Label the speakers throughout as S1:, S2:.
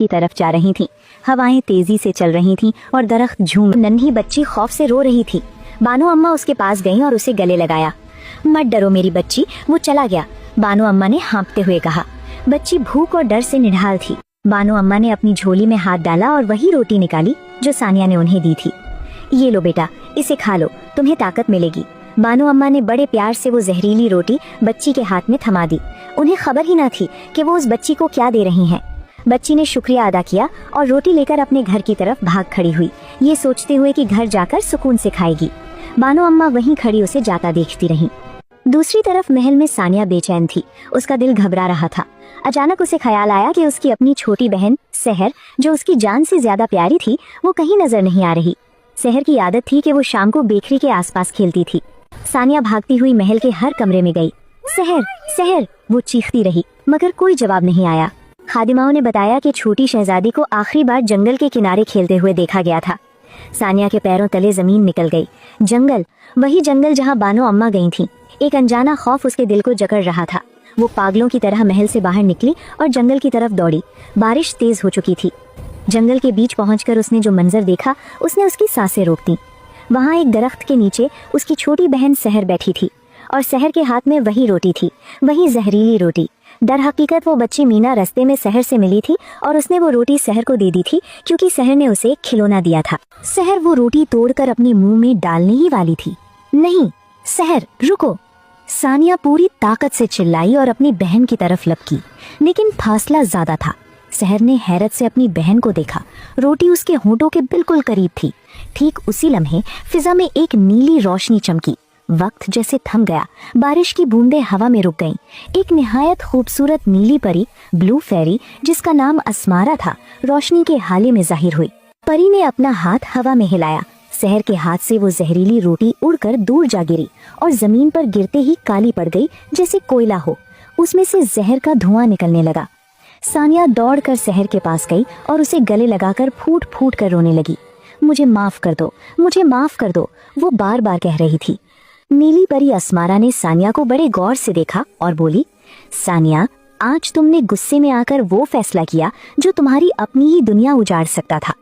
S1: की तरफ जा रही थीं। हवाएं तेजी से चल रही थीं और दरख्त झूम। नन्ही बच्ची खौफ से रो रही थी। बानो अम्मा उसके पास गईं और उसे गले लगाया। मत डरो मेरी बच्ची, वो चला गया, बानो अम्मा ने हाँफते हुए कहा। बच्ची भूख और डर से निढाल थी। बानो अम्मा ने अपनी झोली में हाथ डाला और वही रोटी निकाली जो सानिया ने उन्हें दी थी। ये लो बेटा, इसे खा लो, तुम्हें ताकत मिलेगी। बानो अम्मा ने बड़े प्यार से वो जहरीली रोटी बच्ची के हाथ में थमा दी। उन्हें खबर ही न थी कि वो उस बच्ची को क्या दे रही हैं। बच्ची ने शुक्रिया अदा किया और रोटी लेकर अपने घर की तरफ भाग खड़ी हुई, ये सोचते हुए कि घर जाकर सुकून से खाएगी। बानो अम्मा वहीं खड़ी उसे जाता देखती रहीं। दूसरी तरफ महल में सानिया बेचैन थी। उसका दिल घबरा रहा था। अचानक उसे ख्याल आया कि उसकी अपनी छोटी बहन सहर, जो उसकी जान से ज्यादा प्यारी थी, वो कहीं नजर नहीं आ रही। सहर की आदत थी कि वो शाम को बेकरी के आसपास खेलती थी। सानिया भागती हुई महल के हर कमरे में गई। सहर, सहर, वो चीखती रही, मगर कोई जवाब नहीं आया। खादिमाओं ने बताया कि छोटी शहजादी को आखिरी बार जंगल के किनारे खेलते हुए देखा गया था। सानिया के पैरों तले जमीन निकल गई। जंगल, वही जंगल जहां बानो अम्मा गई थीं। एक अनजाना खौफ उसके दिल को जकड़ रहा था। वो पागलों की तरह महल से बाहर निकली और जंगल की तरफ दौड़ी। बारिश तेज हो चुकी थी। जंगल के बीच पहुंचकर उसने जो मंजर देखा, उसने उसकी सांसें रोक दी। वहां एक दरख्त के नीचे उसकी छोटी बहन सहर बैठी थी और सहर के हाथ में वही रोटी थी, वही जहरीली रोटी। दर हकीकत वो बच्ची मीना रास्ते में सहर से मिली थी और उसने वो रोटी सहर को दे दी थी क्योंकि सहर ने उसे एक खिलौना दिया था। सहर वो रोटी तोड़कर अपने मुंह में डालने ही वाली थी। नहीं, सहर रुको! सानिया पूरी ताकत से चिल्लाई और अपनी बहन की तरफ लपकी, लेकिन फासला ज्यादा था। सहर ने हैरत से अपनी बहन को देखा। रोटी उसके होंठों के बिल्कुल करीब थी। ठीक उसी लम्हे फिजा में एक नीली रोशनी चमकी। वक्त जैसे थम गया। बारिश की बूंदें हवा में रुक गईं। एक निहायत खूबसूरत नीली परी, ब्लू फेरी, जिसका नाम अस्मारा था, रोशनी के हाले में जाहिर हुई। परी ने अपना हाथ हवा में हिलाया। सहर के हाथ से वो जहरीली रोटी उड़कर दूर जा गिरी और जमीन पर गिरते ही काली पड़ गई, जैसे कोयला हो। उसमें से जहर का धुआं निकलने लगा। सानिया दौड़कर सहर के पास गई और उसे गले लगाकर फूट फूट कर रोने लगी। मुझे माफ कर दो, मुझे माफ कर दो, वो बार बार कह रही थी। नीली परी अस्मारा ने सानिया को बड़े गौर से देखा और बोली, सानिया, आज तुमने गुस्से में आकर वो फैसला किया जो तुम्हारी अपनी ही दुनिया उजाड़ सकता था।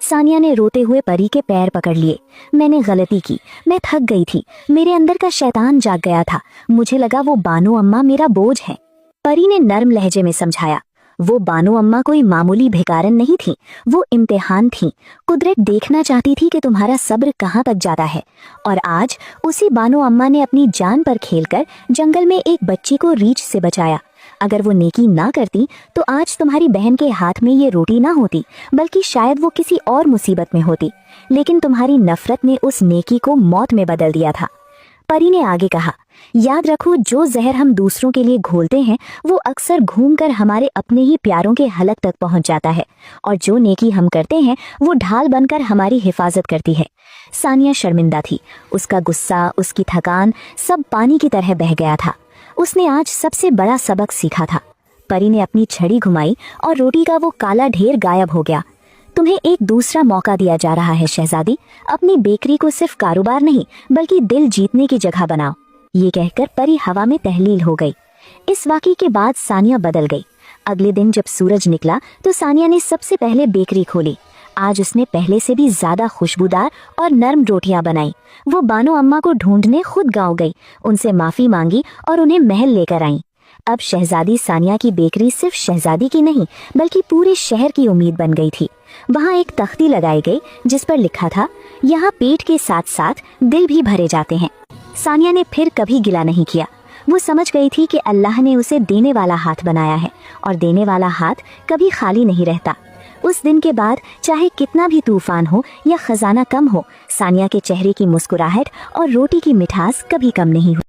S1: सानिया ने रोते हुए परी के पैर पकड़ लिए। मैंने गलती की, मैं थक गई थी, मेरे अंदर का शैतान जाग गया था, मुझे लगा वो बानो अम्मा मेरा बोझ है। परी ने नर्म लहजे में समझाया, वो बानो अम्मा कोई मामूली भिखारन नहीं थी, वो इम्तिहान थी। कुदरत देखना चाहती थी कि तुम्हारा सब्र कहाँ तक जाता है। और आज उसी बानो अम्मा ने अपनी जान पर खेलकर जंगल में एक बच्ची को रीछ से बचाया। अगर वो नेकी ना करती तो आज तुम्हारी बहन के हाथ में ये रोटी ना होती, बल्कि शायद वो किसी और मुसीबत में होती। लेकिन तुम्हारी नफरत ने उस नेकी को मौत में बदल दिया था। परी ने आगे कहा, याद रखो, जो जहर हम दूसरों के लिए घोलते हैं वो अक्सर घूमकर हमारे अपने ही प्यारों के हलक तक पहुंच जाता है, और जो नेकी हम करते हैं वो ढाल बनकर हमारी हिफाजत करती है। सानिया शर्मिंदा थी। उसका गुस्सा, उसकी थकान सब पानी की तरह बह गया था। उसने आज सबसे बड़ा सबक सीखा था। परी ने अपनी छड़ी घुमाई और रोटी का वो काला ढेर गायब हो गया। तुम्हें एक दूसरा मौका दिया जा रहा है शहजादी। अपनी बेकरी को सिर्फ कारोबार नहीं बल्कि दिल जीतने की जगह बनाओ। ये कहकर परी हवा में तहलील हो गई। इस वाक़ये के बाद सानिया बदल गई। अगले दिन जब सूरज निकला तो सानिया ने सबसे पहले बेकरी खोली। आज उसने पहले से भी ज्यादा खुशबूदार और नरम रोटियां बनाई। वो बानो अम्मा को ढूंढने खुद गांव गई, उनसे माफी मांगी और उन्हें महल लेकर आई। अब शहजादी सानिया की बेकरी सिर्फ शहजादी की नहीं बल्कि पूरे शहर की उम्मीद बन गई थी। वहाँ एक तख्ती लगाई गई जिस पर लिखा था, यहाँ पेट के साथ साथ दिल भी भरे जाते हैं। सानिया ने फिर कभी गिला नहीं किया। वो समझ गई थी कि अल्लाह ने उसे देने वाला हाथ बनाया है और देने वाला हाथ कभी खाली नहीं रहता। उस दिन के बाद चाहे कितना भी तूफान हो या खजाना कम हो, सानिया के चेहरे की मुस्कुराहट और रोटी की मिठास कभी कम नहीं हुई।